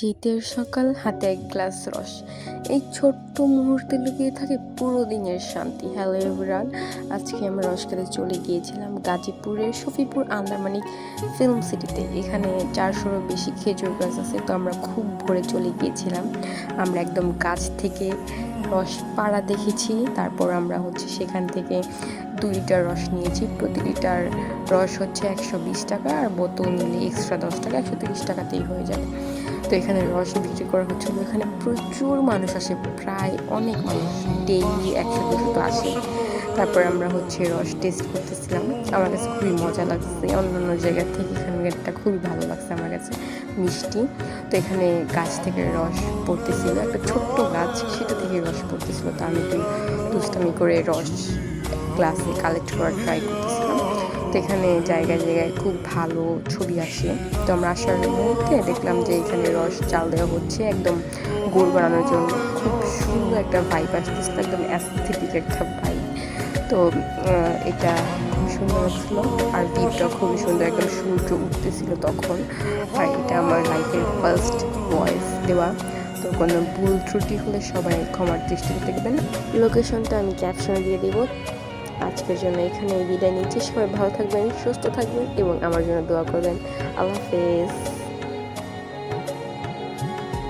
শীতের সকাল, হাতে এক গ্লাস রস। এই ছোট্ট মুহূর্তে লুকিয়ে থাকে পুরো দিনের শান্তি। হ্যালো এভরিওয়ান, আজকে আমরা রস খেতে চলে গিয়েছিলাম গাজীপুরের শফিপুর আন্দারমানিক ফিল্ম সিটিতে। এখানে 400-রও বেশি খেজুর গাছ আছে, তো আমরা খুব ভোরে চলে গিয়েছিলাম। আমরা একদম গাছ থেকে রস পাড়া দেখেছি। তারপর আমরা সেখান থেকে 2 লিটার রস নিয়েছি। প্রতি লিটার রস 120 টাকা, আর বোতল নিলে এক্সট্রা 10 টাকা, 130 টাকাতেই হয়ে যাবে। তো এখানে রস বিক্রি করা হচ্ছিল। এখানে প্রচুর মানুষ আসে, প্রায় অনেক মানুষ, ডেইলি 100-200 তো আসে। তারপর আমরা রস টেস্ট করতেছিলাম। আমার কাছে খুবই মজা লাগছে, অন্যান্য জায়গার থেকে এখানকারটা খুবই ভালো লাগছে আমার কাছে, মিষ্টি। তো এখানে গাছ থেকে রস পড়তেছিল, একটা ছোট্ট গাছ, সেটা থেকে রস পড়তেছিল। তো আমি একটু দুষ্টামি করে রস গ্লাসে কালেক্ট করার ট্রাই করতেছিলাম। তো এখানে জায়গায় জায়গায় খুব ভালো ছবি আসে। তো আমরা আসার মুহূর্তে দেখলাম যে এখানে রস চাল দেওয়া হচ্ছে একদম গুড় বানানোর জন্য। খুব সুন্দর একটা ভাইব আসতেছিল, একদম অ্যাস্থেটিক একটা ভাইব। তো এটা খুব সুন্দর ছিল, আর ভিউটা খুবই সুন্দর, একদম সূর্য উঠতেছিল তখন। আর এটা আমার লাইফের ফার্স্ট ভয়েস দেওয়া। তো কোনো ভুল ত্রুটি হলে সবাই ক্ষমার দৃষ্টিতে দেখবেন। লোকেশনটা আমি ক্যাপশনে দিয়ে দেবো। আজকের জন্য এখানে বিদায় নিচ্ছি। সবাই ভালো থাকবেন, সুস্থ থাকবেন এবং আমার জন্য দোয়া করবেন। আল্লাহ হাফেজ।